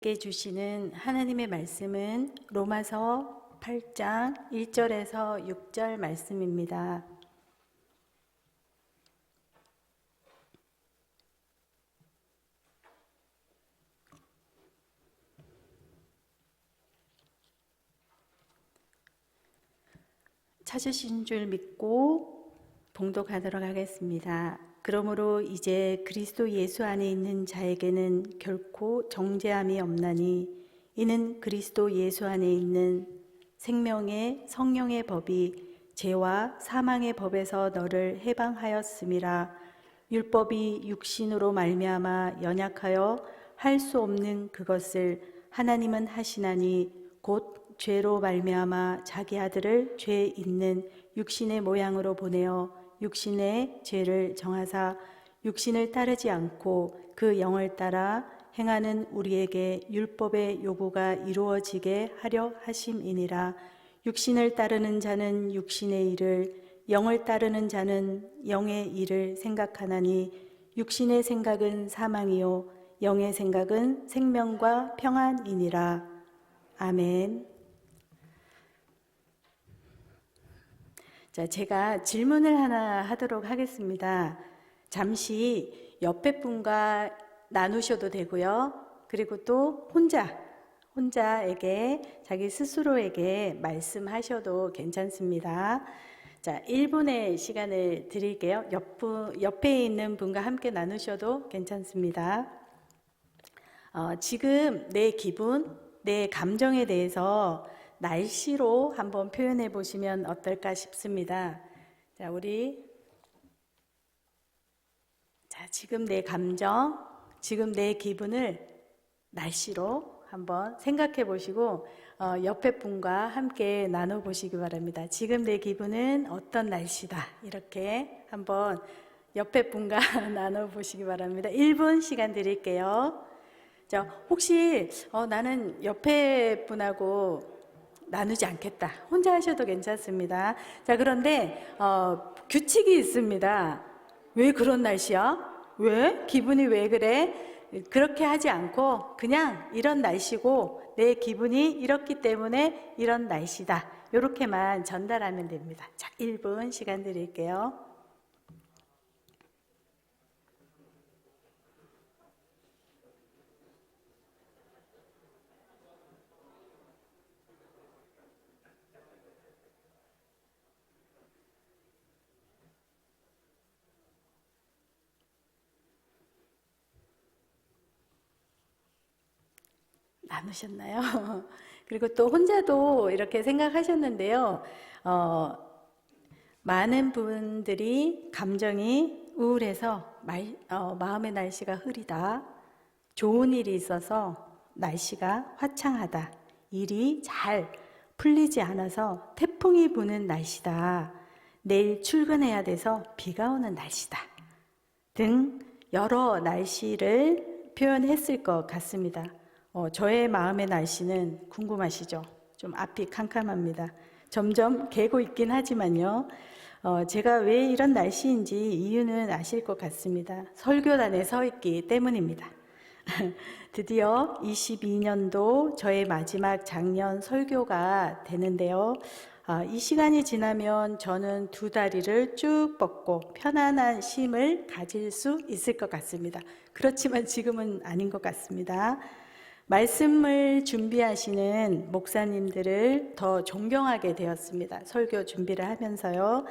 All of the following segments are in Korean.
께 주시는 하나님의 말씀은 로마서 8장 1절에서 6절 말씀입니다. 찾으신 줄 믿고 봉독하도록 하겠습니다. 그러므로 이제 그리스도 예수 안에 있는 자에게는 결코 정죄함이 없나니 이는 그리스도 예수 안에 있는 생명의 성령의 법이 죄와 사망의 법에서 너를 해방하였음이라. 율법이 육신으로 말미암아 연약하여 할 수 없는 그것을 하나님은 하시나니 곧 죄로 말미암아 자기 아들을 죄 있는 육신의 모양으로 보내어 육신의 죄를 정하사 육신을 따르지 않고 그 영을 따라 행하는 우리에게 율법의 요구가 이루어지게 하려 하심이니라. 육신을 따르는 자는 육신의 일을, 영을 따르는 자는 영의 일을 생각하나니 육신의 생각은 사망이요 영의 생각은 생명과 평안이니라. 아멘. 자, 제가 질문을 하나 하도록 하겠습니다. 잠시 옆에 분과 나누셔도 되고요. 그리고 또 혼자에게 자기 스스로에게 말씀하셔도 괜찮습니다. 자, 1분의 시간을 드릴게요. 옆에 있는 분과 함께 나누셔도 괜찮습니다. 지금 내 기분, 내 감정에 대해서 날씨로 한번 표현해 보시면 어떨까 싶습니다. 자, 지금 내 감정, 지금 내 기분을 날씨로 한번 생각해 보시고 옆에 분과 함께 나눠 보시기 바랍니다. 지금 내 기분은 어떤 날씨다. 이렇게 한번 옆에 분과 나눠 보시기 바랍니다. 1분 시간 드릴게요. 자, 혹시 나는 옆에 분하고 나누지 않겠다. 혼자 하셔도 괜찮습니다. 자, 그런데 규칙이 있습니다. 왜 그런 날씨야? 왜? 기분이 왜 그래? 그렇게 하지 않고 그냥 이런 날씨고 내 기분이 이렇기 때문에 이런 날씨다. 이렇게만 전달하면 됩니다. 자, 1분 시간 드릴게요. 나누셨나요? 그리고 또 혼자도 이렇게 생각하셨는데요. 많은 분들이 감정이 우울해서 마음의 날씨가 흐리다. 좋은 일이 있어서 날씨가 화창하다. 일이 잘 풀리지 않아서 태풍이 부는 날씨다. 내일 출근해야 돼서 비가 오는 날씨다. 등 여러 날씨를 표현했을 것 같습니다. 저의 마음의 날씨는 궁금하시죠? 좀 앞이 캄캄합니다. 점점 개고 있긴 하지만요. 제가 왜 이런 날씨인지 이유는 아실 것 같습니다. 설교단에 서 있기 때문입니다. 드디어 22년도 저의 마지막 작년 설교가 되는데요. 이 시간이 지나면 저는 두 다리를 쭉 뻗고 편안한 쉼을 가질 수 있을 것 같습니다. 그렇지만 지금은 아닌 것 같습니다. 말씀을 준비하시는 목사님들을 더 존경하게 되었습니다. 설교 준비를 하면서요.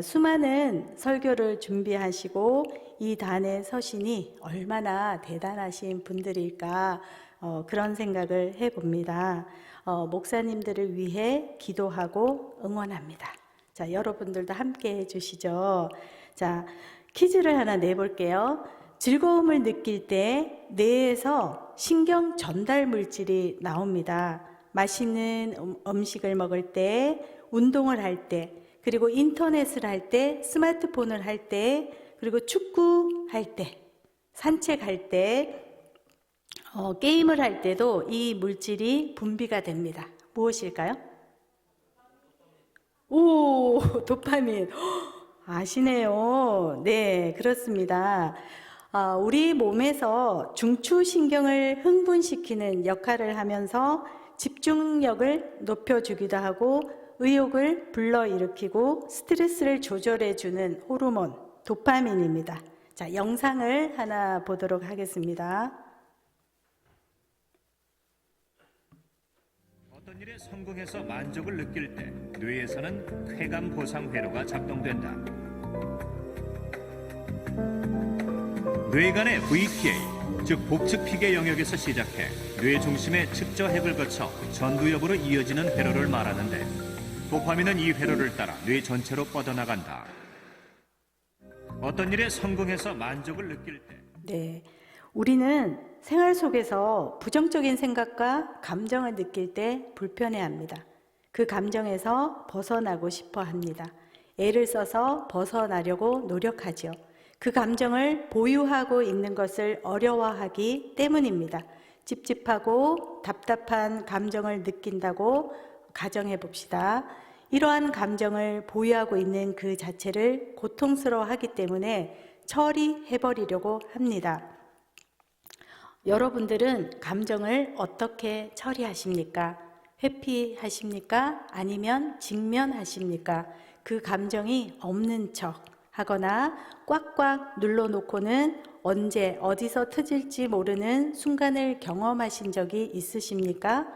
수많은 설교를 준비하시고 이 단에 서시니 얼마나 대단하신 분들일까 그런 생각을 해봅니다. 목사님들을 위해 기도하고 응원합니다. 자, 여러분들도 함께 해주시죠. 자, 퀴즈를 하나 내볼게요. 즐거움을 느낄 때 뇌에서 신경 전달 물질이 나옵니다. 맛있는 음식을 먹을 때, 운동을 할 때, 그리고 인터넷을 할 때, 스마트폰을 할 때, 그리고 축구할 때, 산책할 때, 게임을 할 때도 이 물질이 분비가 됩니다. 무엇일까요? 도파민. 아시네요. 네, 그렇습니다. 우리 몸에서 중추신경을 흥분시키는 역할을 하면서 집중력을 높여주기도 하고 의욕을 불러일으키고 스트레스를 조절해주는 호르몬 도파민입니다. 자, 영상을 하나 보도록 하겠습니다. 어떤 일에 성공해서 만족을 느낄 때 뇌에서는 쾌감 보상 회로가 작동된다. 뇌간의 VPA, 즉 복측 피계 영역에서 시작해 뇌 중심의 측저 핵을 거쳐 전두엽으로 이어지는 회로를 말하는데 도파민은 이 회로를 따라 뇌 전체로 뻗어나간다. 어떤 일에 성공해서 만족을 느낄 때 네, 우리는 생활 속에서 부정적인 생각과 감정을 느낄 때 불편해합니다. 그 감정에서 벗어나고 싶어 합니다. 애를 써서 벗어나려고 노력하죠. 그 감정을 보유하고 있는 것을 어려워하기 때문입니다. 찝찝하고 답답한 감정을 느낀다고 가정해 봅시다. 이러한 감정을 보유하고 있는 그 자체를 고통스러워하기 때문에 처리해버리려고 합니다. 여러분들은 감정을 어떻게 처리하십니까? 회피하십니까? 아니면 직면하십니까? 그 감정이 없는 척 하거나 꽉꽉 눌러놓고는 언제 어디서 터질지 모르는 순간을 경험하신 적이 있으십니까?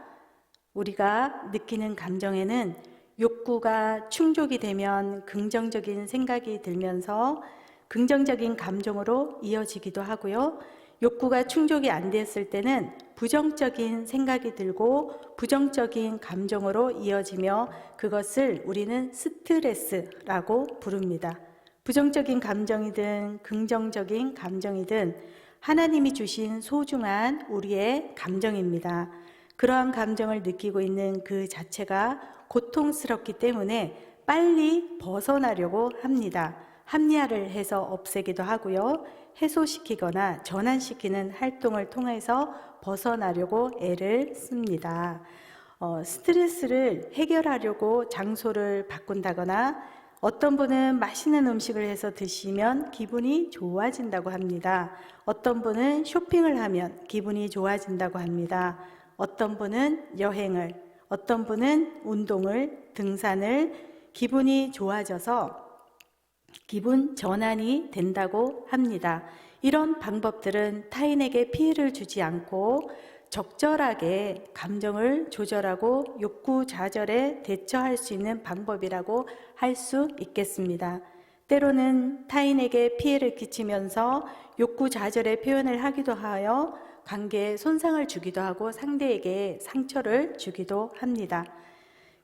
우리가 느끼는 감정에는 욕구가 충족이 되면 긍정적인 생각이 들면서 긍정적인 감정으로 이어지기도 하고요. 욕구가 충족이 안 됐을 때는 부정적인 생각이 들고 부정적인 감정으로 이어지며 그것을 우리는 스트레스라고 부릅니다. 부정적인 감정이든 긍정적인 감정이든 하나님이 주신 소중한 우리의 감정입니다. 그러한 감정을 느끼고 있는 그 자체가 고통스럽기 때문에 빨리 벗어나려고 합니다. 합리화를 해서 없애기도 하고요. 해소시키거나 전환시키는 활동을 통해서 벗어나려고 애를 씁니다. 스트레스를 해결하려고 장소를 바꾼다거나 어떤 분은 맛있는 음식을 해서 드시면 기분이 좋아진다고 합니다. 어떤 분은 쇼핑을 하면 기분이 좋아진다고 합니다. 어떤 분은 여행을, 어떤 분은 운동을, 등산을 기분이 좋아져서 기분 전환이 된다고 합니다. 이런 방법들은 타인에게 피해를 주지 않고 적절하게 감정을 조절하고 욕구 좌절에 대처할 수 있는 방법이라고 할 수 있겠습니다. 때로는 타인에게 피해를 끼치면서 욕구 좌절의 표현을 하기도 하여 관계에 손상을 주기도 하고 상대에게 상처를 주기도 합니다.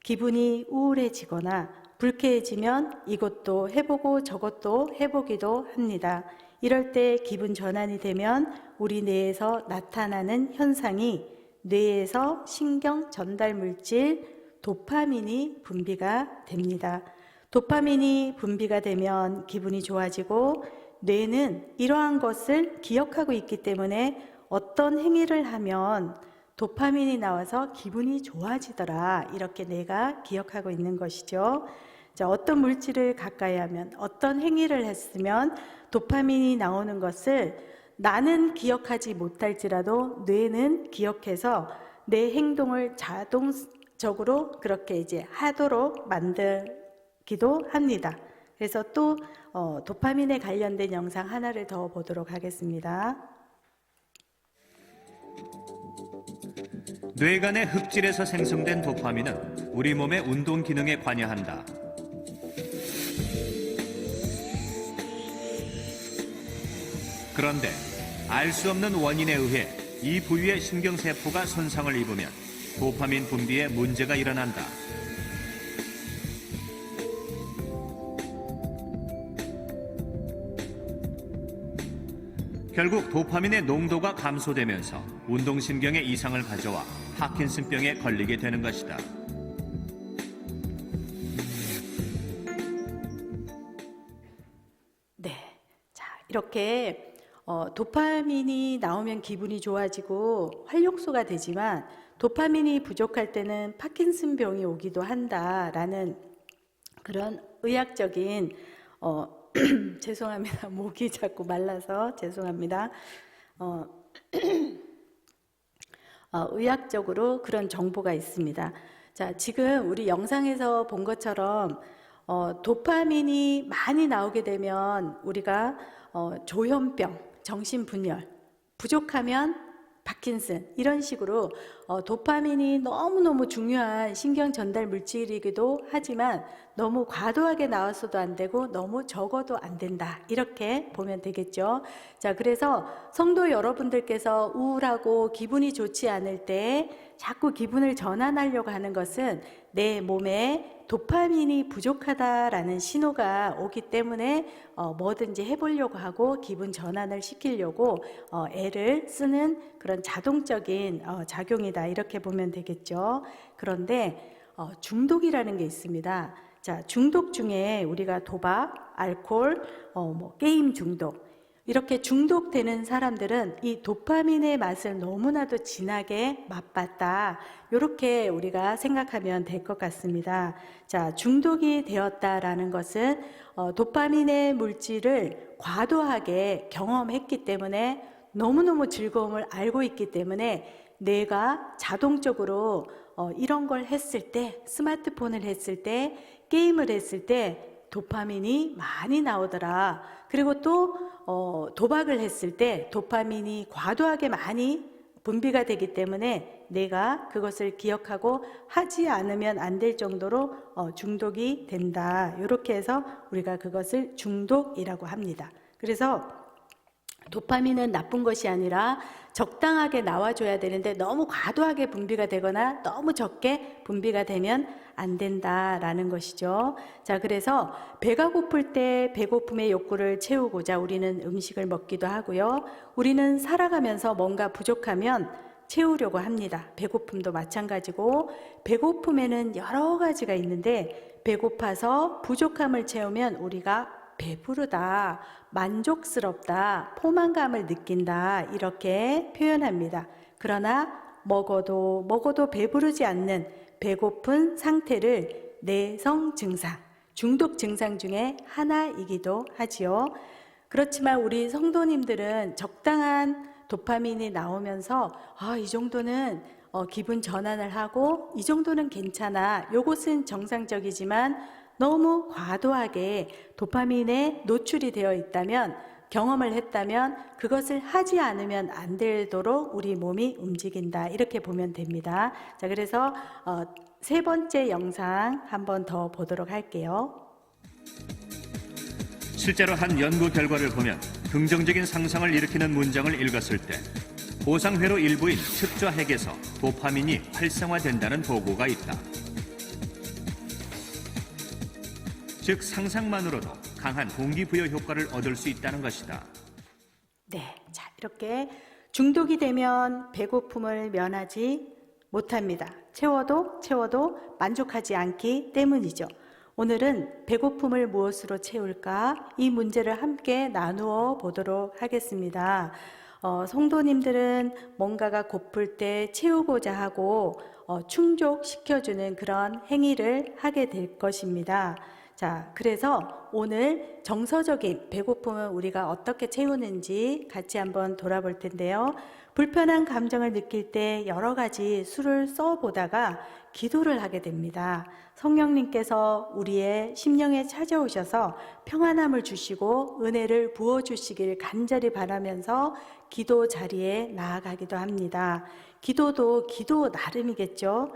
기분이 우울해지거나 불쾌해지면 이것도 해보고 저것도 해보기도 합니다. 이럴 때 기분 전환이 되면 우리 뇌에서 나타나는 현상이 뇌에서 신경 전달 물질 도파민이 분비가 됩니다. 도파민이 분비가 되면 기분이 좋아지고 뇌는 이러한 것을 기억하고 있기 때문에 어떤 행위를 하면 도파민이 나와서 기분이 좋아지더라 이렇게 뇌가 기억하고 있는 것이죠. 자, 어떤 물질을 가까이 하면 어떤 행위를 했으면 도파민이 나오는 것을 나는 기억하지 못할지라도 뇌는 기억해서 내 행동을 자동적으로 그렇게 이제 하도록 만들기도 합니다. 그래서 또 도파민에 관련된 영상 하나를 더 보도록 하겠습니다. 뇌간의 흡질에서 생성된 도파민은 우리 몸의 운동 기능에 관여한다. 그런데 알 수 없는 원인에 의해 이 부위의 신경세포가 손상을 입으면 도파민 분비에 문제가 일어난다. 결국 도파민의 농도가 감소되면서 운동신경에 이상을 가져와 파킨슨병에 걸리게 되는 것이다. 네, 자 이렇게 도파민이 나오면 기분이 좋아지고 활력소가 되지만 도파민이 부족할 때는 파킨슨병이 오기도 한다라는 그런 의학적인 죄송합니다. 목이 자꾸 말라서 죄송합니다. 의학적으로 그런 정보가 있습니다. 자, 지금 우리 영상에서 본 것처럼 도파민이 많이 나오게 되면 우리가 조현병, 정신분열, 부족하면 파킨슨 이런 식으로 도파민이 너무너무 중요한 신경 전달 물질이기도 하지만 너무 과도하게 나왔어도 안 되고 너무 적어도 안 된다 이렇게 보면 되겠죠. 자, 그래서 성도 여러분들께서 우울하고 기분이 좋지 않을 때 자꾸 기분을 전환하려고 하는 것은 내 몸에 도파민이 부족하다라는 신호가 오기 때문에 뭐든지 해보려고 하고 기분 전환을 시키려고 애를 쓰는 그런 자동적인 작용이다 이렇게 보면 되겠죠. 그런데 중독이라는 게 있습니다. 자, 중독 중에 우리가 도박, 알코올, 게임 중독 이렇게 중독되는 사람들은 이 도파민의 맛을 너무나도 진하게 맛봤다. 이렇게 우리가 생각하면 될 것 같습니다. 자, 중독이 되었다라는 것은 도파민의 물질을 과도하게 경험했기 때문에 너무너무 즐거움을 알고 있기 때문에 내가 자동적으로 이런 걸 했을 때, 스마트폰을 했을 때, 게임을 했을 때 도파민이 많이 나오더라. 그리고 또 도박을 했을 때 도파민이 과도하게 많이 분비가 되기 때문에 내가 그것을 기억하고 하지 않으면 안 될 정도로 중독이 된다. 이렇게 해서 우리가 그것을 중독이라고 합니다. 그래서 도파민은 나쁜 것이 아니라 적당하게 나와줘야 되는데 너무 과도하게 분비가 되거나 너무 적게 분비가 되면 안 된다라는 것이죠. 자, 그래서 배가 고플 때 배고픔의 욕구를 채우고자 우리는 음식을 먹기도 하고요. 우리는 살아가면서 뭔가 부족하면 채우려고 합니다. 배고픔도 마찬가지고 배고픔에는 여러 가지가 있는데 배고파서 부족함을 채우면 우리가 배부르다, 만족스럽다, 포만감을 느낀다 이렇게 표현합니다. 그러나 먹어도 배부르지 않는 배고픈 상태를 내성 증상, 중독 증상 중에 하나이기도 하지요. 그렇지만 우리 성도님들은 적당한 도파민이 나오면서 이 정도는 기분 전환을 하고 이 정도는 괜찮아. 요것은 정상적이지만 너무 과도하게 도파민에 노출이 되어 있다면 경험을 했다면 그것을 하지 않으면 안 되도록 우리 몸이 움직인다 이렇게 보면 됩니다. 자, 그래서 세 번째 영상 한번 더 보도록 할게요. 실제로 한 연구 결과를 보면 긍정적인 상상을 일으키는 문장을 읽었을 때 보상회로 일부인 측좌핵에서 도파민이 활성화된다는 보고가 있다. 즉 상상만으로도 강한 동기부여 효과를 얻을 수 있다는 것이다. 네, 자, 이렇게 중독이 되면 배고픔을 면하지 못합니다. 채워도 만족하지 않기 때문이죠. 오늘은 배고픔을 무엇으로 채울까? 이 문제를 함께 나누어 보도록 하겠습니다. 성도님들은 뭔가가 고플 때 채우고자 하고 충족시켜주는 그런 행위를 하게 될 것입니다. 자, 그래서 오늘 정서적인 배고픔은 우리가 어떻게 채우는지 같이 한번 돌아볼 텐데요. 불편한 감정을 느낄 때 여러 가지 수를 써보다가 기도를 하게 됩니다. 성령님께서 우리의 심령에 찾아오셔서 평안함을 주시고 은혜를 부어주시길 간절히 바라면서 기도 자리에 나아가기도 합니다. 기도도 기도 나름이겠죠.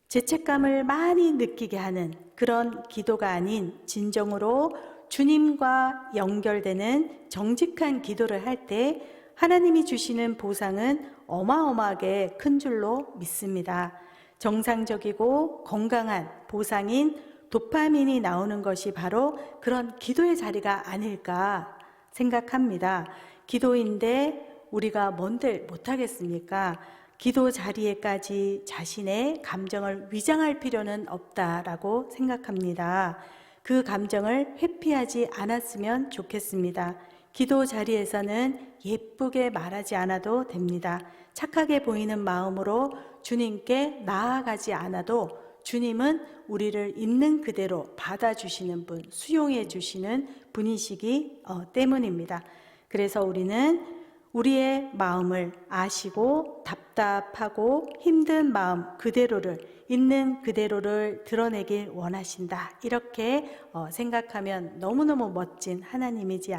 죄책감을 많이 느끼게 하는 그런 기도가 아닌 진정으로 주님과 연결되는 정직한 기도를 할 때 하나님이 주시는 보상은 어마어마하게 큰 줄로 믿습니다. 정상적이고 건강한 보상인 도파민이 나오는 것이 바로 그런 기도의 자리가 아닐까 생각합니다. 기도인데 우리가 뭔들 못하겠습니까? 기도 자리에까지 자신의 감정을 위장할 필요는 없다라고 생각합니다. 그 감정을 회피하지 않았으면 좋겠습니다. 기도 자리에서는 예쁘게 말하지 않아도 됩니다. 착하게 보이는 마음으로 주님께 나아가지 않아도 주님은 우리를 있는 그대로 받아주시는 분, 수용해 주시는 분이시기 때문입니다. 그래서 우리는 우리의 마음을 아시고 답답하고 힘든 마음 그대로를, 있는 그대로를 드러내길 원하신다. 이렇게 생각하면 너무너무 멋진 하나님이지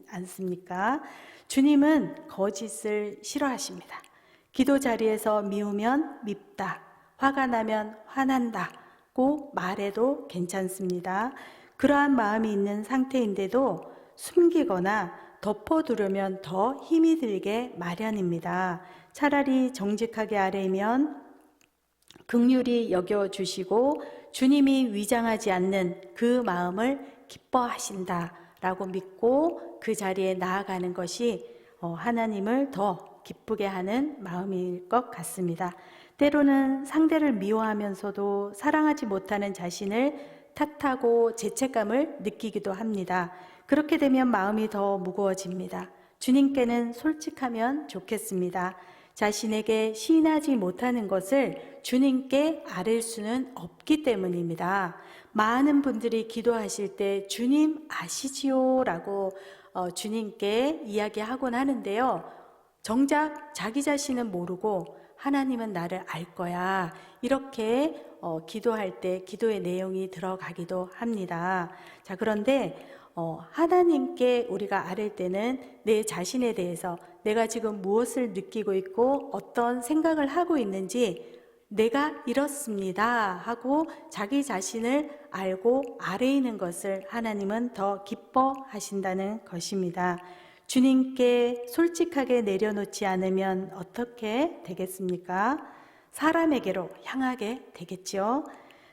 않습니까? 주님은 거짓을 싫어하십니다. 기도 자리에서 미우면 밉다, 화가 나면 화난다고 말해도 괜찮습니다. 그러한 마음이 있는 상태인데도 숨기거나 덮어두려면 더 힘이 들게 마련입니다. 차라리 정직하게 아뢰면 긍휼히 여겨주시고 주님이 위장하지 않는 그 마음을 기뻐하신다라고 믿고 그 자리에 나아가는 것이 하나님을 더 기쁘게 하는 마음일 것 같습니다. 때로는 상대를 미워하면서도 사랑하지 못하는 자신을 탓하고 죄책감을 느끼기도 합니다. 그렇게 되면 마음이 더 무거워집니다. 주님께는 솔직하면 좋겠습니다. 자신에게 시인하지 못하는 것을 주님께 아뢰 수는 없기 때문입니다. 많은 분들이 기도하실 때 주님 아시지요? 라고 주님께 이야기하곤 하는데요. 정작 자기 자신은 모르고 하나님은 나를 알 거야. 이렇게 기도할 때 기도의 내용이 들어가기도 합니다. 자, 그런데 하나님께 우리가 아뢰 때는 내 자신에 대해서 내가 지금 무엇을 느끼고 있고 어떤 생각을 하고 있는지 내가 이렇습니다 하고 자기 자신을 알고 아뢰는 것을 하나님은 더 기뻐하신다는 것입니다. 주님께 솔직하게 내려놓지 않으면 어떻게 되겠습니까? 사람에게로 향하게 되겠죠.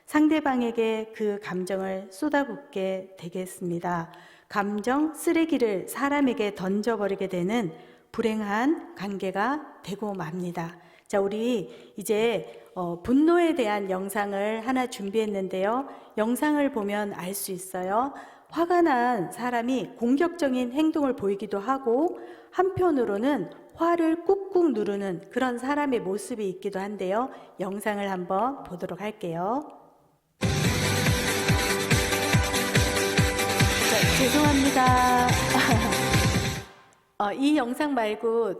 상대방에게 그 감정을 쏟아붓게 되겠습니다. 감정 쓰레기를 사람에게 던져버리게 되는 불행한 관계가 되고 맙니다. 자, 우리 이제 분노에 대한 영상을 하나 준비했는데요. 영상을 보면 알 수 있어요. 화가 난 사람이 공격적인 행동을 보이기도 하고 한편으로는 화를 꾹꾹 누르는 그런 사람의 모습이 있기도 한데요. 영상을 한번 보도록 할게요. 죄송합니다. 이 영상 말고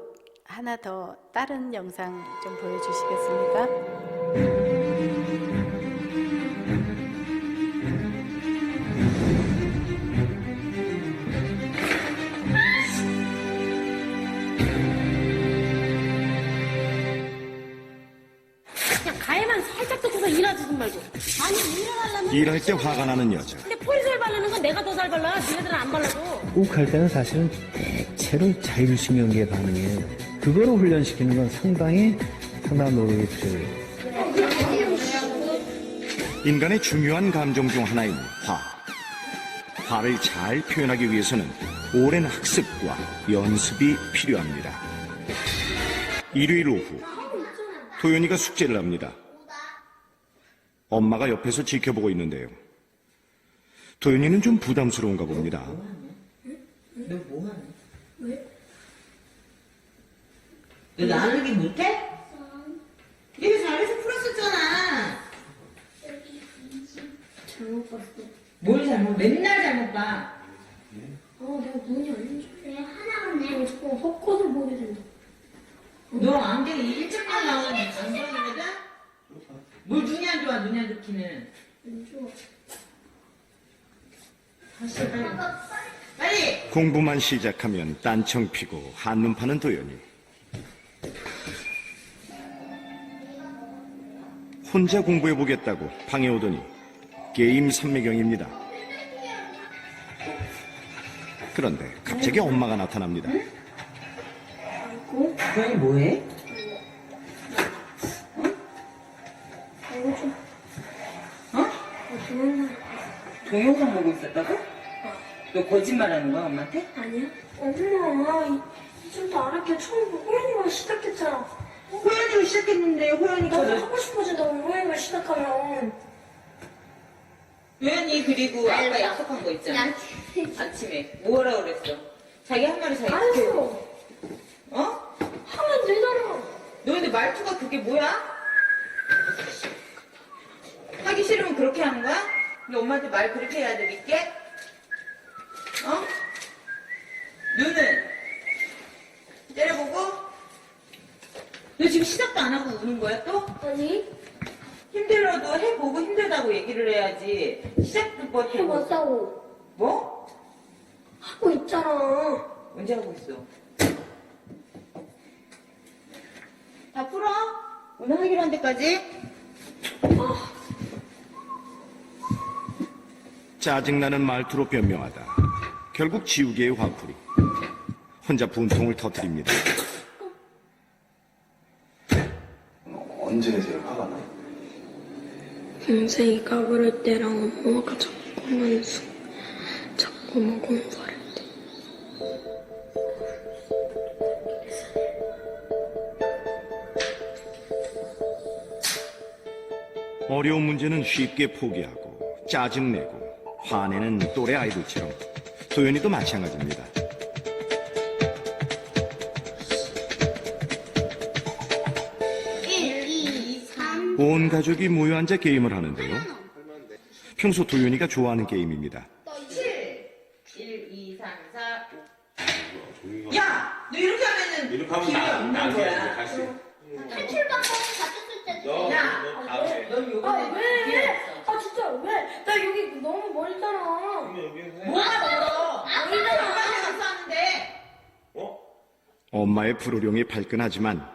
하나 더 다른 영상 좀 보여주시겠습니까? 그냥 가해만 살짝 듣고서 일하지 좀 말고. 아니 일을 하려면 일할 때 화가 나는 여자. 근데 포리살 바르는 건 내가 더 잘 발라. 니네들은 안 발라도. 욱할 때는 사실은 대체로 자율신경계 반응이에요. 그거를 훈련시키는 건 상당한 노력이 필요해요. 인간의 중요한 감정 중 하나인 화. 화를 잘 표현하기 위해서는 오랜 학습과 연습이 필요합니다. 일요일 오후, 도연이가 숙제를 합니다. 엄마가 옆에서 지켜보고 있는데요. 도연이는 좀 부담스러운가 봅니다. 너 뭐하는? 왜? 너 나누기 못해? 네가 잘해서 풀었었잖아. 잘못 봤어. 뭘 잘못? 맨날 잘못 봐. 내가 눈이 안 좋아. 왜 하나만 내? 자꾸 헛것을 보게 된다. 너 안경이 일찍만 나오는 안경이거든? 뭘 눈이 안 좋아, 눈이 안 좋기는. 안 좋아. 다시 빨리. 빨리! 공부만 시작하면 딴청 피고 한눈 파는 도연이. 혼자 공부해보겠다고 방에 오더니 게임 삼매경입니다. 그런데 갑자기 엄마가 나타납니다. 도현이 뭐해? 동영상 보고 있었다고? 너 거짓말하는 거야, 엄마한테? 아니야? 엄마, 이제부터 알았게 처음 호연이가 시작했잖아. 호연이가 시작했는데 호연이가 나도 하고 싶어진다고 호연이가 시작하면. 호연이 그리고 아까 약속한 거 있잖아. 아침에 뭐라 그랬어? 자기 한 말이 자기 안 지켜. 했어. 어? 하면 되잖아. 너 근데 말투가 그게 뭐야? 그렇게 하는 거야? 근데 엄마한테 말 그렇게 해야 돼, 믿게? 어? 눈은? 때려보고? 너 지금 시작도 안 하고 우는 거야, 또? 아니, 힘들어도 해보고 힘들다고 얘기를 해야지. 시작도 못 해보고. 해봤다고. 뭐? 하고 있잖아. 언제 하고 있어? 다 풀어? 오늘 하기로 한 데까지? 짜증나는 말투로 변명하다. 결국 지우개의 화풀이. 혼자 분통을 터뜨립니다. 언제 제일 화가 나? 동생이 까부를 때랑 엄마가 자꾸만 공부할 때. 어려운 문제는 쉽게 포기하고 짜증내고 화내는 또래 아이들처럼 도연이도 마찬가지입니다. 온 가족이 모여 앉아 게임을 하는데요. 평소 도연이가 좋아하는 게임입니다. 1, 2, 3, 4, 5. 야! 너 이렇게 하면은 기회 없는 거야. 탈출 방법 가졌을 때도. 야! 넌 요번에 기회 없어. 아 진짜 왜? 나 여기 너무 멀잖아. 뭐가 멀어? 엄마한테 가서 하는데. 엄마의 불호령이 발끈하지만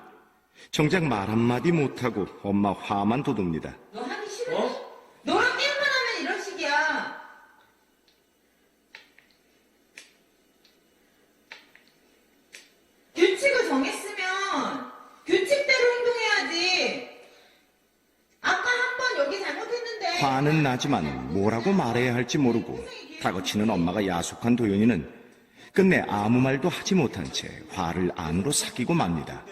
정작 말 한마디 못하고 엄마 화만 돋웁니다. 너 하기 싫어? 너랑 게임만 하면 이런 식이야. 규칙을 정했으면 규칙대로 행동해야지. 아까 한 번 여기 잘못했는데. 화는 나지만 뭐라고 말해야 할지 모르고 다그치는 엄마가 야속한 도연이는 끝내 아무 말도 하지 못한 채 화를 안으로 삭히고 맙니다.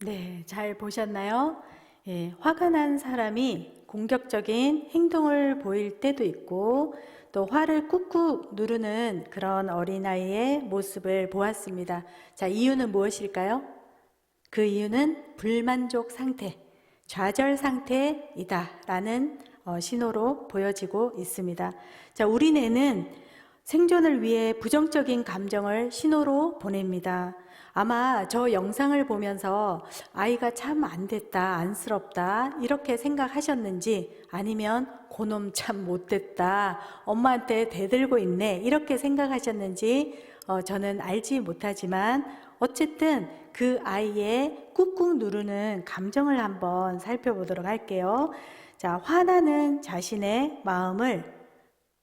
네, 잘 보셨나요? 예, 화가 난 사람이 공격적인 행동을 보일 때도 있고 또 화를 꾹꾹 누르는 그런 어린아이의 모습을 보았습니다. 자, 이유는 무엇일까요? 그 이유는 불만족 상태, 좌절 상태이다라는 신호로 보여지고 있습니다. 자, 우리 뇌는 생존을 위해 부정적인 감정을 신호로 보냅니다. 아마 저 영상을 보면서 아이가 참 안 됐다, 안쓰럽다 이렇게 생각하셨는지 아니면 고놈 참 못됐다, 엄마한테 대들고 있네 이렇게 생각하셨는지 저는 알지 못하지만 어쨌든 그 아이의 꾹꾹 누르는 감정을 한번 살펴보도록 할게요. 자, 화나는 자신의 마음을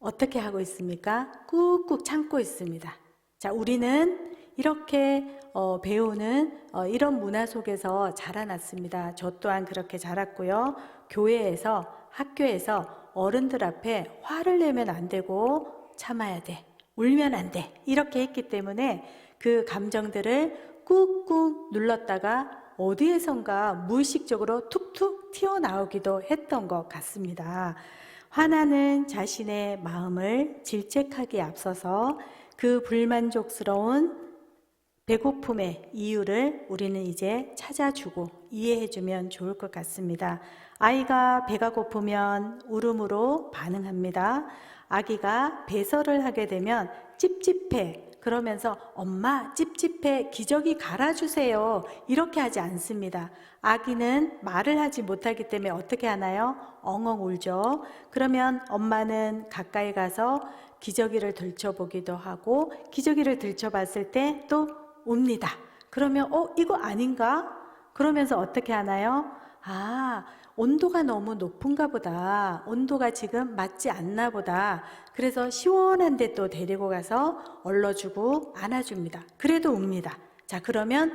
어떻게 하고 있습니까? 꾹꾹 참고 있습니다. 자, 우리는 이렇게 배우는 이런 문화 속에서 자라났습니다. 저 또한 그렇게 자랐고요. 교회에서, 학교에서 어른들 앞에 화를 내면 안 되고 참아야 돼, 울면 안 돼 이렇게 했기 때문에 그 감정들을 꾹꾹 눌렀다가 어디에선가 무의식적으로 툭툭 튀어나오기도 했던 것 같습니다. 화나는 자신의 마음을 질책하기에 앞서서 그 불만족스러운 배고픔의 이유를 우리는 이제 찾아주고 이해해주면 좋을 것 같습니다. 아이가 배가 고프면 울음으로 반응합니다. 아기가 배설을 하게 되면 찝찝해 그러면서 엄마 찝찝해 기저귀 갈아주세요 이렇게 하지 않습니다. 아기는 말을 하지 못하기 때문에 어떻게 하나요? 엉엉 울죠. 그러면 엄마는 가까이 가서 기저귀를 들춰보기도 하고 기저귀를 들춰봤을 때 또 웁니다. 그러면 이거 아닌가? 그러면서 어떻게 하나요? 아, 온도가 너무 높은가 보다. 온도가 지금 맞지 않나 보다. 그래서 시원한 데 또 데리고 가서 얼러주고 안아줍니다. 그래도 웁니다. 자, 그러면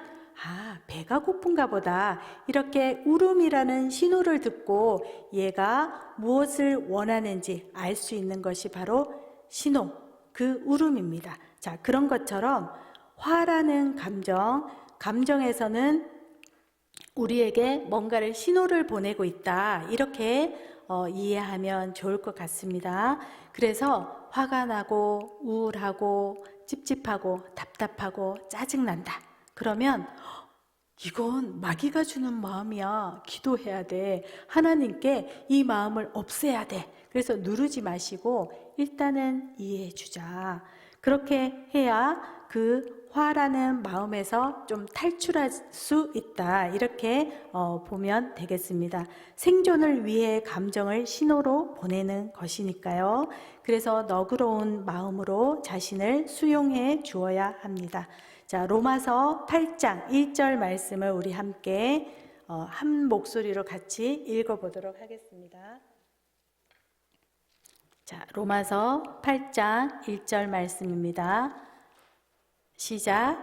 배가 고픈가 보다. 이렇게 울음이라는 신호를 듣고 얘가 무엇을 원하는지 알 수 있는 것이 바로 신호, 그 울음입니다. 자, 그런 것처럼 화라는 감정에서는 우리에게 뭔가를 신호를 보내고 있다. 이렇게 이해하면 좋을 것 같습니다. 그래서 화가 나고 우울하고 찝찝하고 답답하고 짜증난다. 그러면 이건 마귀가 주는 마음이야. 기도해야 돼. 하나님께 이 마음을 없애야 돼. 그래서 누르지 마시고 일단은 이해해 주자. 그렇게 해야 그 화라는 마음에서 좀 탈출할 수 있다. 이렇게 보면 되겠습니다. 생존을 위해 감정을 신호로 보내는 것이니까요. 그래서 너그러운 마음으로 자신을 수용해 주어야 합니다. 자, 로마서 8장 1절 말씀을 우리 함께 한 목소리로 같이 읽어보도록 하겠습니다. 자, 로마서 8장 1절 말씀입니다. 시작.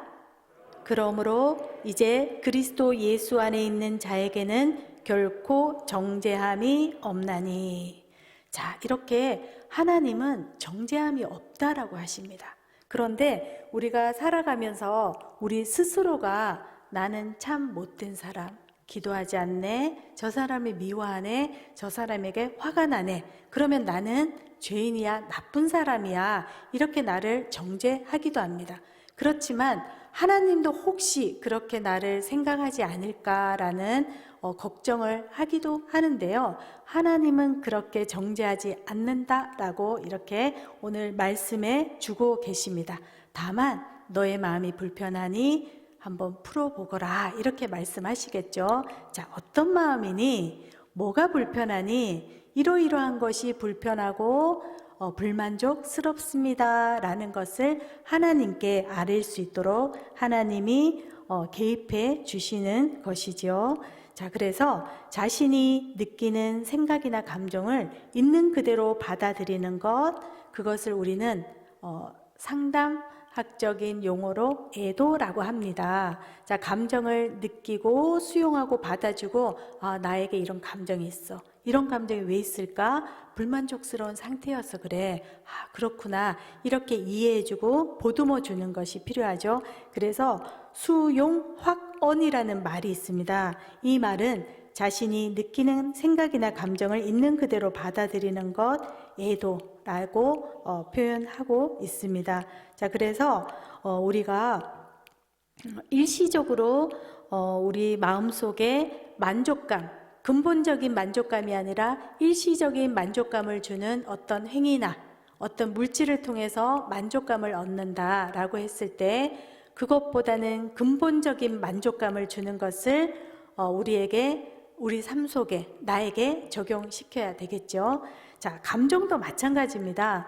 그러므로 이제 그리스도 예수 안에 있는 자에게는 결코 정죄함이 없나니. 자, 이렇게 하나님은 정죄함이 없다라고 하십니다. 그런데 우리가 살아가면서 우리 스스로가 나는 참 못된 사람, 기도하지 않네, 저 사람이 미워하네, 저 사람에게 화가 나네, 그러면 나는 죄인이야, 나쁜 사람이야, 이렇게 나를 정죄하기도 합니다. 그렇지만 하나님도 혹시 그렇게 나를 생각하지 않을까라는 걱정을 하기도 하는데요. 하나님은 그렇게 정죄하지 않는다라고 이렇게 오늘 말씀에 주고 계십니다. 다만 너의 마음이 불편하니 한번 풀어보거라 이렇게 말씀하시겠죠. 자, 어떤 마음이니? 뭐가 불편하니? 이러이러한 것이 불편하고 불만족스럽습니다 라는 것을 하나님께 아릴 수 있도록 하나님이 개입해 주시는 것이죠. 자, 그래서 자신이 느끼는 생각이나 감정을 있는 그대로 받아들이는 것, 그것을 우리는 상담학적인 용어로 애도라고 합니다. 자, 감정을 느끼고 수용하고 받아주고, 아, 나에게 이런 감정이 있어. 이런 감정이 왜 있을까? 불만족스러운 상태여서 그래. 아, 그렇구나. 이렇게 이해해주고 보듬어 주는 것이 필요하죠. 그래서 수용 확언이라는 말이 있습니다. 이 말은 자신이 느끼는 생각이나 감정을 있는 그대로 받아들이는 것, 애도라고 표현하고 있습니다. 자, 그래서 우리가 일시적으로 우리 마음속에 만족감, 근본적인 만족감이 아니라 일시적인 만족감을 주는 어떤 행위나 어떤 물질을 통해서 만족감을 얻는다라고 했을 때 그것보다는 근본적인 만족감을 주는 것을 우리 삶 속에 나에게 적용시켜야 되겠죠. 자, 감정도 마찬가지입니다.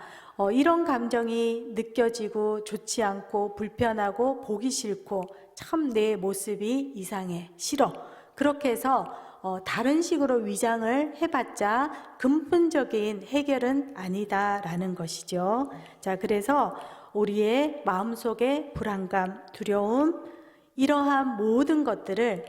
이런 감정이 느껴지고 좋지 않고 불편하고 보기 싫고 참 내 모습이 이상해, 싫어. 그렇게 해서 다른 식으로 위장을 해봤자 근본적인 해결은 아니다라는 것이죠. 자, 그래서 우리의 마음속에 불안감, 두려움, 이러한 모든 것들을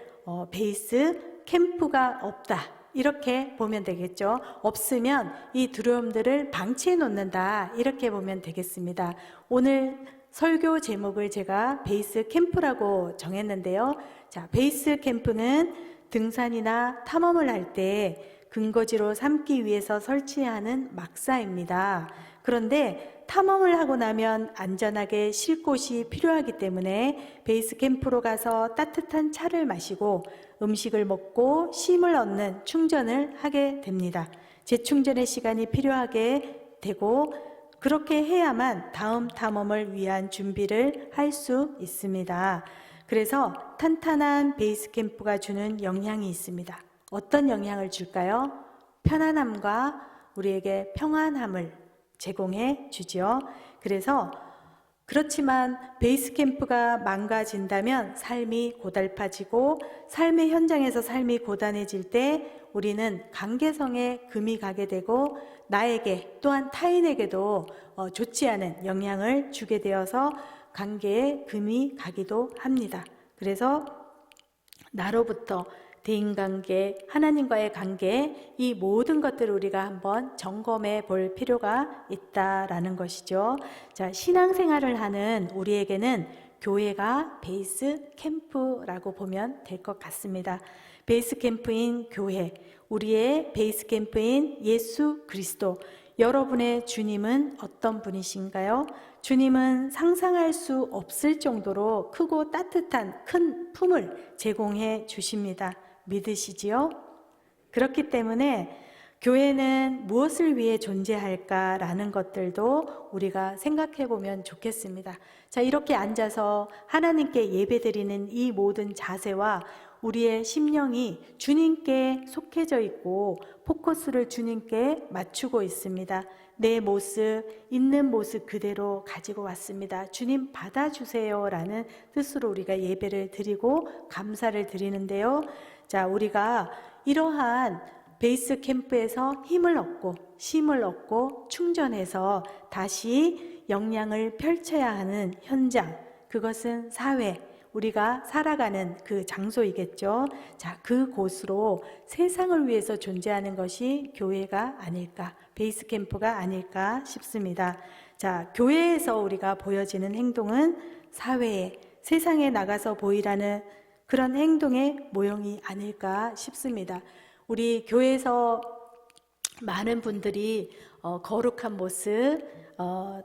베이스 캠프가 없다. 이렇게 보면 되겠죠. 없으면 이 두려움들을 방치해 놓는다. 이렇게 보면 되겠습니다. 오늘 설교 제목을 제가 베이스 캠프라고 정했는데요. 자, 베이스 캠프는 등산이나 탐험을 할 때 근거지로 삼기 위해서 설치하는 막사입니다. 그런데 탐험을 하고 나면 안전하게 쉴 곳이 필요하기 때문에 베이스 캠프로 가서 따뜻한 차를 마시고 음식을 먹고 쉼을 얻는 충전을 하게 됩니다. 재충전의 시간이 필요하게 되고 그렇게 해야만 다음 탐험을 위한 준비를 할 수 있습니다. 그래서 탄탄한 베이스 캠프가 주는 영향이 있습니다. 어떤 영향을 줄까요? 편안함과 우리에게 평안함을 제공해 주죠. 그래서 그렇지만 베이스 캠프가 망가진다면 삶이 고달파지고 삶의 현장에서 삶이 고단해질 때 우리는 관계성에 금이 가게 되고 나에게 또한 타인에게도 좋지 않은 영향을 주게 되어서 관계에 금이 가기도 합니다. 그래서 나로부터 대인관계, 하나님과의 관계, 이 모든 것들을 우리가 한번 점검해 볼 필요가 있다라는 것이죠. 자, 신앙생활을 하는 우리에게는 교회가 베이스 캠프라고 보면 될 것 같습니다. 베이스 캠프인 교회, 우리의 베이스 캠프인 예수 그리스도, 여러분의 주님은 어떤 분이신가요? 주님은 상상할 수 없을 정도로 크고 따뜻한 큰 품을 제공해 주십니다. 믿으시지요? 그렇기 때문에 교회는 무엇을 위해 존재할까라는 것들도 우리가 생각해 보면 좋겠습니다. 자, 이렇게 앉아서 하나님께 예배드리는 이 모든 자세와 우리의 심령이 주님께 속해져 있고 포커스를 주님께 맞추고 있습니다. 내 모습, 있는 모습 그대로 가지고 왔습니다. 주님 받아주세요 라는 뜻으로 우리가 예배를 드리고 감사를 드리는데요. 자, 우리가 이러한 베이스 캠프에서 힘을 얻고 쉼을 얻고 충전해서 다시 역량을 펼쳐야 하는 현장, 그것은 사회, 우리가 살아가는 그 장소이겠죠. 자, 그곳으로 세상을 위해서 존재하는 것이 교회가 아닐까, 베이스 캠프가 아닐까 싶습니다. 자, 교회에서 우리가 보여지는 행동은 사회에, 세상에 나가서 보이라는 그런 행동의 모형이 아닐까 싶습니다. 우리 교회에서 많은 분들이 거룩한 모습,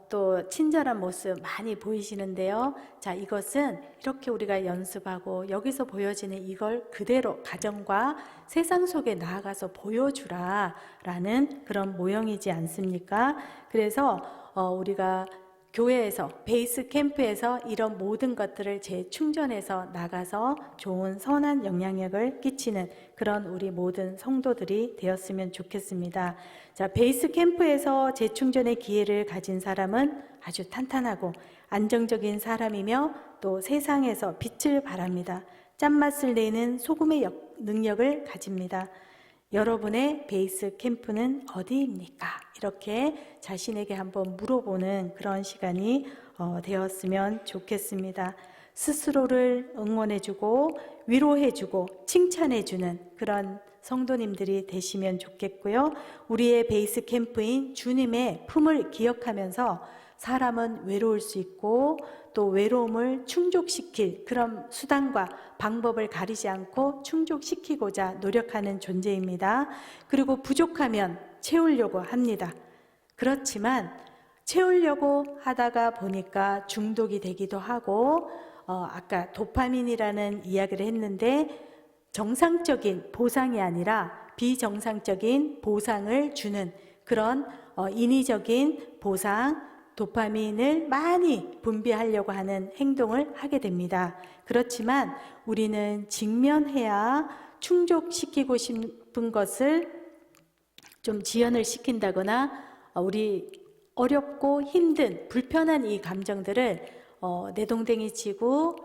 또 친절한 모습 많이 보이시는데요. 자, 이것은 이렇게 우리가 연습하고 여기서 보여지는 이걸 그대로 가정과 세상 속에 나아가서 보여주라 라는 그런 모형이지 않습니까? 그래서 우리가 교회에서, 베이스 캠프에서 이런 모든 것들을 재충전해서 나가서 좋은 선한 영향력을 끼치는 그런 우리 모든 성도들이 되었으면 좋겠습니다. 자, 베이스 캠프에서 재충전의 기회를 가진 사람은 아주 탄탄하고 안정적인 사람이며 또 세상에서 빛을 발합니다. 짠맛을 내는 소금의 능력을 가집니다. 여러분의 베이스 캠프는 어디입니까? 이렇게 자신에게 한번 물어보는 그런 시간이 되었으면 좋겠습니다. 스스로를 응원해주고 위로해주고 칭찬해주는 그런 성도님들이 되시면 좋겠고요. 우리의 베이스 캠프인 주님의 품을 기억하면서 사람은 외로울 수 있고 또 외로움을 충족시킬 그런 수단과 방법을 가리지 않고 충족시키고자 노력하는 존재입니다. 그리고 부족하면 채우려고 합니다. 그렇지만 채우려고 하다가 보니까 중독이 되기도 하고 아까 도파민이라는 이야기를 했는데 정상적인 보상이 아니라 비정상적인 보상을 주는 그런 인위적인 보상, 도파민을 많이 분비하려고 하는 행동을 하게 됩니다. 그렇지만 우리는 직면해야 충족시키고 싶은 것을 좀 지연을 시킨다거나 우리 어렵고 힘든 불편한 이 감정들을 내동댕이 치고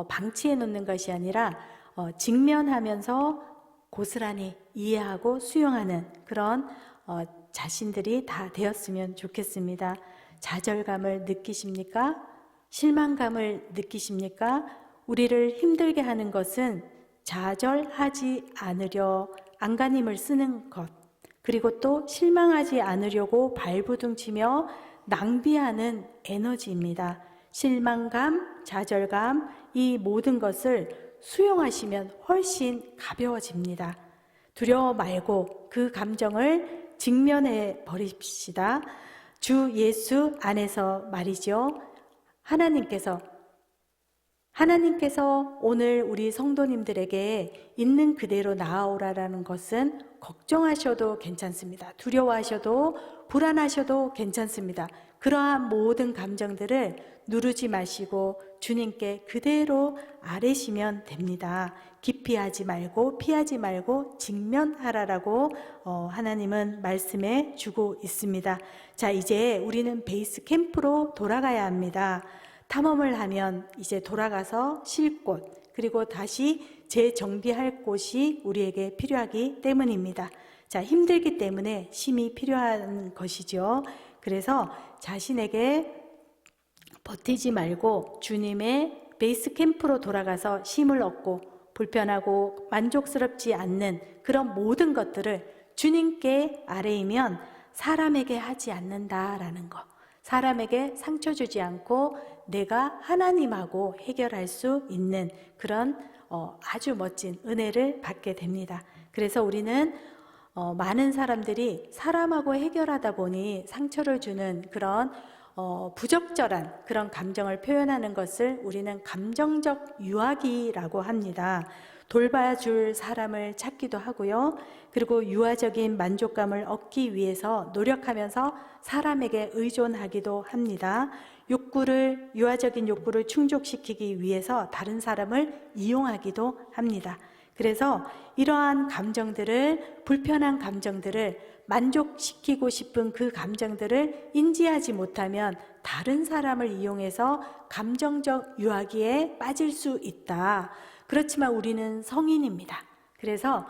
방치해 놓는 것이 아니라 직면하면서 고스란히 이해하고 수용하는 그런 자신들이 다 되었으면 좋겠습니다. 좌절감을 느끼십니까? 실망감을 느끼십니까? 우리를 힘들게 하는 것은 좌절하지 않으려 안간힘을 쓰는 것, 그리고 또 실망하지 않으려고 발부둥치며 낭비하는 에너지입니다. 실망감, 좌절감, 이 모든 것을 수용하시면 훨씬 가벼워집니다. 두려워 말고 그 감정을 직면해 버립시다. 주 예수 안에서 말이죠. 하나님께서 오늘 우리 성도님들에게 있는 그대로 나아오라라는 것은 걱정하셔도 괜찮습니다. 두려워하셔도 불안하셔도 괜찮습니다. 그러한 모든 감정들을 누르지 마시고 주님께 그대로 아뢰시면 됩니다. 기피하지 말고 피하지 말고 직면하라라고 하나님은 말씀해 주고 있습니다. 자, 이제 우리는 베이스 캠프로 돌아가야 합니다. 탐험을 하면 이제 돌아가서 쉴 곳, 그리고 다시 재정비할 곳이 우리에게 필요하기 때문입니다. 자, 힘들기 때문에 쉼이 필요한 것이죠. 그래서 자신에게 버티지 말고 주님의 베이스 캠프로 돌아가서 쉼을 얻고 불편하고 만족스럽지 않는 그런 모든 것들을 주님께 아뢰이면 사람에게 하지 않는다라는 것, 사람에게 상처 주지 않고 내가 하나님하고 해결할 수 있는 그런 아주 멋진 은혜를 받게 됩니다. 그래서 우리는 많은 사람들이 사람하고 해결하다 보니 상처를 주는 그런 부적절한 그런 감정을 표현하는 것을 우리는 감정적 유아기라고 합니다. 돌봐줄 사람을 찾기도 하고요. 그리고 유아적인 만족감을 얻기 위해서 노력하면서 사람에게 의존하기도 합니다. 유아적인 욕구를 충족시키기 위해서 다른 사람을 이용하기도 합니다. 그래서 이러한 감정들을, 불편한 감정들을 만족시키고 싶은 그 감정들을 인지하지 못하면 다른 사람을 이용해서 감정적 유아기에 빠질 수 있다. 그렇지만 우리는 성인입니다. 그래서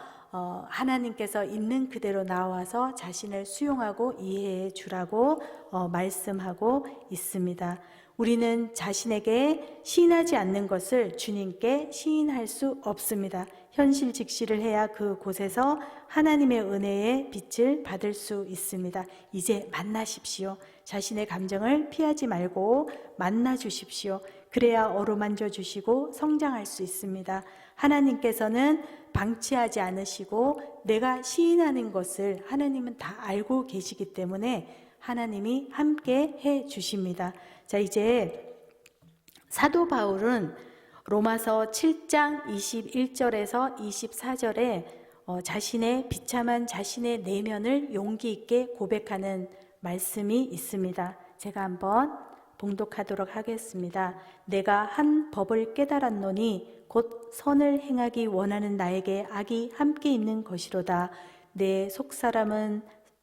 하나님께서 있는 그대로 나와서 자신을 수용하고 이해해 주라고 말씀하고 있습니다. 우리는 자신에게 시인하지 않는 것을 주님께 시인할 수 없습니다. 현실 직시를 해야 그곳에서 하나님의 은혜의 빛을 받을 수 있습니다. 이제 만나십시오. 자신의 감정을 피하지 말고 만나 주십시오. 그래야 어루만져 주시고 성장할 수 있습니다. 하나님께서는 방치하지 않으시고 내가 시인하는 것을 하나님은 다 알고 계시기 때문에 하나님이 함께 해 주십니다. 자, 이제 사도 바울은 로마서 7장 21절에서 24절에 자신의 비참한 자신의 내면을 용기 있게 고백하는 말씀이 있습니다. 제가 한번 봉독하도록 하겠습니다. 내가 한 법을 깨달았노니 곧 선을 행하기 원하는 나에게 악이 함께 있는 것이로다. 내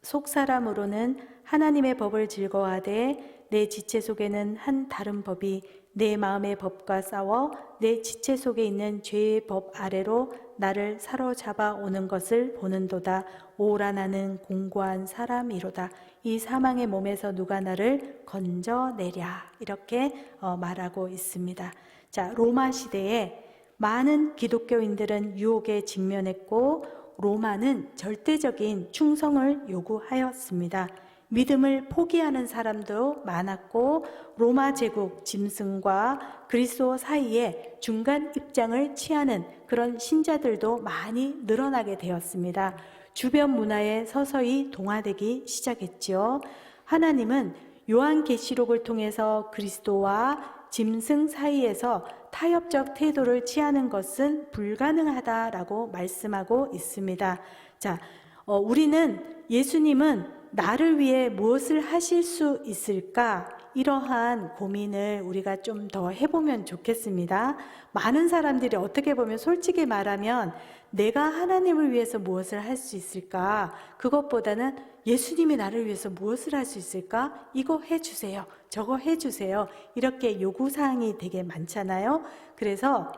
속사람으로는 하나님의 법을 즐거워하되 내 지체 속에는 한 다른 법이 내 마음의 법과 싸워 내 지체 속에 있는 죄의 법 아래로 나를 사로잡아 오는 것을 보는도다. 오라 나는 공고한 사람이로다. 이 사망의 몸에서 누가 나를 건져내랴. 이렇게 말하고 있습니다. 자, 로마 시대에 많은 기독교인들은 유혹에 직면했고 로마는 절대적인 충성을 요구하였습니다. 믿음을 포기하는 사람도 많았고 로마 제국 짐승과 그리스도 사이에 중간 입장을 취하는 그런 신자들도 많이 늘어나게 되었습니다. 주변 문화에 서서히 동화되기 시작했지요. 하나님은 요한계시록을 통해서 그리스도와 짐승 사이에서 타협적 태도를 취하는 것은 불가능하다라고 말씀하고 있습니다. 자, 우리는 예수님은 나를 위해 무엇을 하실 수 있을까? 이러한 고민을 우리가 좀 더 해보면 좋겠습니다. 많은 사람들이 어떻게 보면 솔직히 말하면 내가 하나님을 위해서 무엇을 할 수 있을까? 그것보다는 예수님이 나를 위해서 무엇을 할 수 있을까? 이거 해주세요. 저거 해주세요. 이렇게 요구사항이 되게 많잖아요. 그래서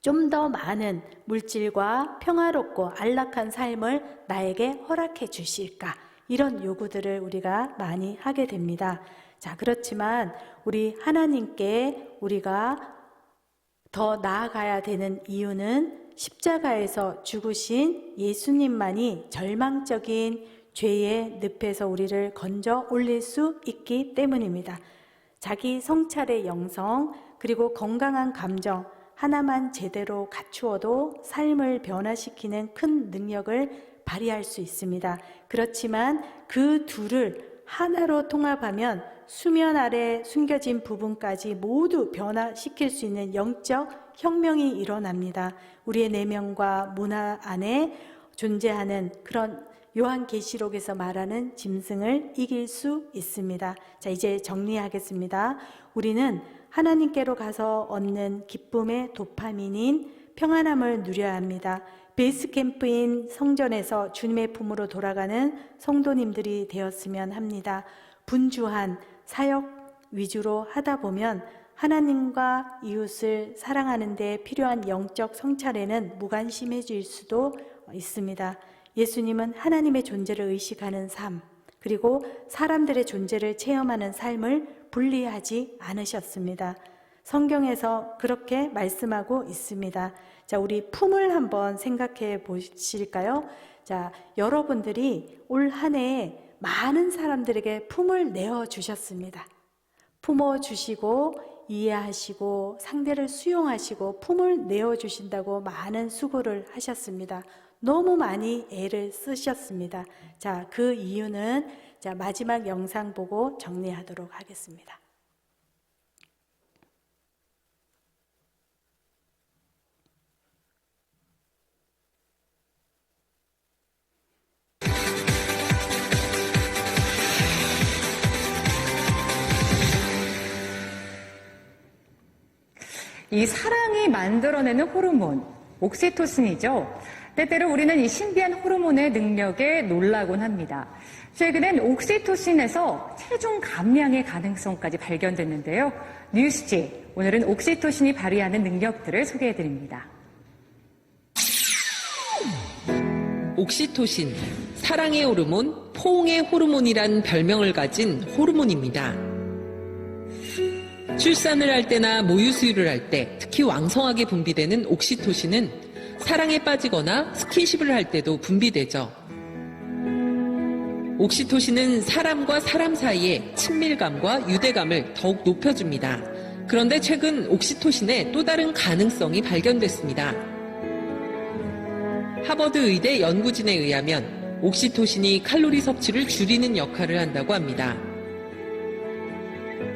좀 더 많은 물질과 평화롭고 안락한 삶을 나에게 허락해 주실까? 이런 요구들을 우리가 많이 하게 됩니다. 자, 그렇지만 우리 하나님께 우리가 더 나아가야 되는 이유는 십자가에서 죽으신 예수님만이 절망적인 죄의 늪에서 우리를 건져 올릴 수 있기 때문입니다. 자기 성찰의 영성 그리고 건강한 감정 하나만 제대로 갖추어도 삶을 변화시키는 큰 능력을 발휘할 수 있습니다. 그렇지만 그 둘을 하나로 통합하면 수면 아래 숨겨진 부분까지 모두 변화시킬 수 있는 영적 혁명이 일어납니다. 우리의 내면과 문화 안에 존재하는 그런 요한계시록에서 말하는 짐승을 이길 수 있습니다. 자, 이제 정리하겠습니다. 우리는 하나님께로 가서 얻는 기쁨의 도파민인 평안함을 누려야 합니다. 베이스 캠프인 성전에서 주님의 품으로 돌아가는 성도님들이 되었으면 합니다. 분주한 사역 위주로 하다 보면 하나님과 이웃을 사랑하는 데 필요한 영적 성찰에는 무관심해질 수도 있습니다. 예수님은 하나님의 존재를 의식하는 삶, 그리고 사람들의 존재를 체험하는 삶을 분리하지 않으셨습니다. 성경에서 그렇게 말씀하고 있습니다. 자, 우리 품을 한번 생각해 보실까요? 자, 여러분들이 올 한 해에 많은 사람들에게 품을 내어 주셨습니다. 품어 주시고 이해하시고 상대를 수용하시고 품을 내어 주신다고 많은 수고를 하셨습니다. 너무 많이 애를 쓰셨습니다. 자, 그 이유는 자, 마지막 영상 보고 정리하도록 하겠습니다. 이 사랑이 만들어내는 호르몬, 옥시토신이죠. 때때로 우리는 이 신비한 호르몬의 능력에 놀라곤 합니다. 최근엔 옥시토신에서 체중 감량의 가능성까지 발견됐는데요. 뉴스지, 오늘은 옥시토신이 발휘하는 능력들을 소개해드립니다. 옥시토신, 사랑의 호르몬, 포옹의 호르몬이란 별명을 가진 호르몬입니다. 출산을 할 때나 모유 수유를 할 때 특히 왕성하게 분비되는 옥시토신은 사랑에 빠지거나 스킨십을 할 때도 분비되죠. 옥시토신은 사람과 사람 사이의 친밀감과 유대감을 더욱 높여줍니다. 그런데 최근 옥시토신의 또 다른 가능성이 발견됐습니다. 하버드 의대 연구진에 의하면 옥시토신이 칼로리 섭취를 줄이는 역할을 한다고 합니다.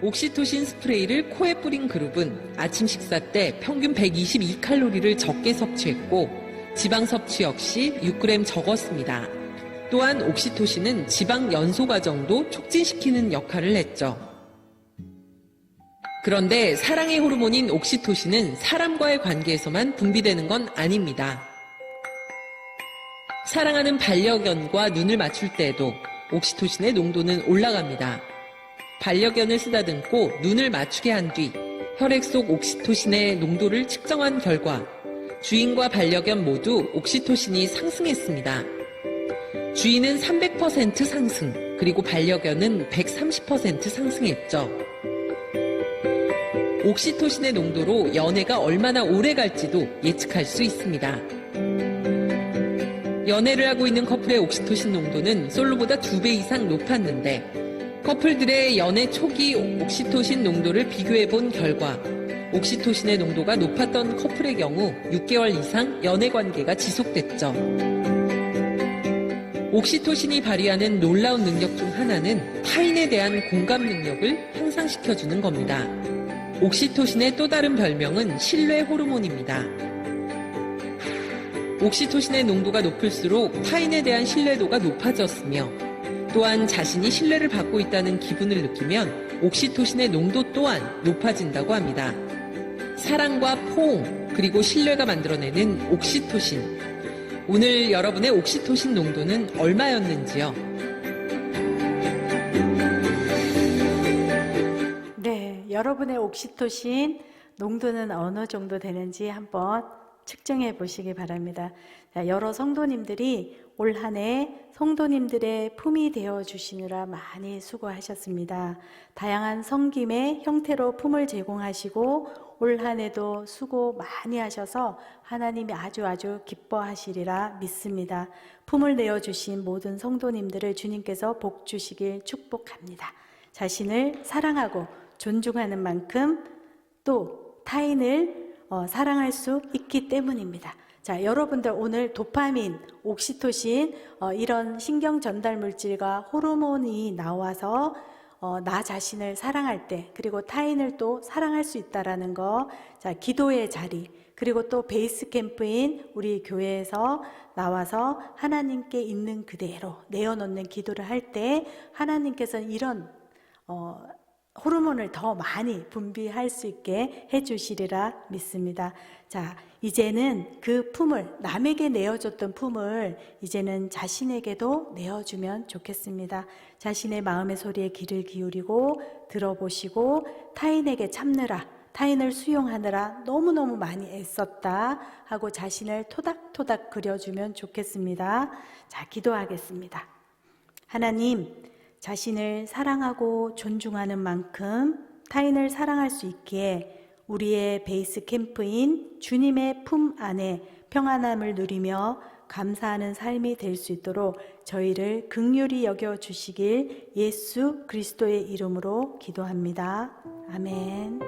옥시토신 스프레이를 코에 뿌린 그룹은 아침 식사 때 평균 122칼로리를 적게 섭취했고 지방 섭취 역시 6g 적었습니다. 또한 옥시토신은 지방 연소 과정도 촉진시키는 역할을 했죠. 그런데 사랑의 호르몬인 옥시토신은 사람과의 관계에서만 분비되는 건 아닙니다. 사랑하는 반려견과 눈을 맞출 때에도 옥시토신의 농도는 올라갑니다. 반려견을 쓰다듬고 눈을 맞추게 한 뒤 혈액 속 옥시토신의 농도를 측정한 결과 주인과 반려견 모두 옥시토신이 상승했습니다. 주인은 300% 상승, 그리고 반려견은 130% 상승했죠. 옥시토신의 농도로 연애가 얼마나 오래 갈지도 예측할 수 있습니다. 연애를 하고 있는 커플의 옥시토신 농도는 솔로보다 2배 이상 높았는데 커플들의 연애 초기 옥시토신 농도를 비교해 본 결과 옥시토신의 농도가 높았던 커플의 경우 6개월 이상 연애 관계가 지속됐죠. 옥시토신이 발휘하는 놀라운 능력 중 하나는 타인에 대한 공감 능력을 향상시켜주는 겁니다. 옥시토신의 또 다른 별명은 신뢰 호르몬입니다. 옥시토신의 농도가 높을수록 타인에 대한 신뢰도가 높아졌으며 또한 자신이 신뢰를 받고 있다는 기분을 느끼면 옥시토신의 농도 또한 높아진다고 합니다. 사랑과 포옹, 그리고 신뢰가 만들어내는 옥시토신. 오늘 여러분의 옥시토신 농도는 얼마였는지요? 네, 여러분의 옥시토신 농도는 어느 정도 되는지 한번 측정해 보시기 바랍니다. 자, 여러 성도님들이 올 한 해 성도님들의 품이 되어 주시느라 많이 수고하셨습니다. 다양한 섬김의 형태로 품을 제공하시고 올 한 해도 수고 많이 하셔서 하나님이 아주 기뻐하시리라 믿습니다. 품을 내어주신 모든 성도님들을 주님께서 복 주시길 축복합니다. 자신을 사랑하고 존중하는 만큼 또 타인을 사랑할 수 있기 때문입니다. 자, 여러분들 오늘 도파민, 옥시토신 이런 신경 전달 물질과 호르몬이 나와서 나 자신을 사랑할 때 그리고 타인을 또 사랑할 수 있다라는 거, 자, 기도의 자리 그리고 또 베이스 캠프인 우리 교회에서 나와서 하나님께 있는 그대로 내어놓는 기도를 할 때 하나님께서는 이런 호르몬을 더 많이 분비할 수 있게 해주시리라 믿습니다. 자, 이제는 그 품을, 남에게 내어줬던 품을 이제는 자신에게도 내어주면 좋겠습니다. 자신의 마음의 소리에 귀를 기울이고 들어보시고 타인에게 참느라, 타인을 수용하느라 너무너무 많이 애썼다 하고 자신을 토닥토닥 그려주면 좋겠습니다. 자, 기도하겠습니다. 하나님, 자신을 사랑하고 존중하는 만큼 타인을 사랑할 수 있기에 우리의 베이스 캠프인 주님의 품 안에 평안함을 누리며 감사하는 삶이 될 수 있도록 저희를 긍휼히 여겨 주시길 예수 그리스도의 이름으로 기도합니다. 아멘.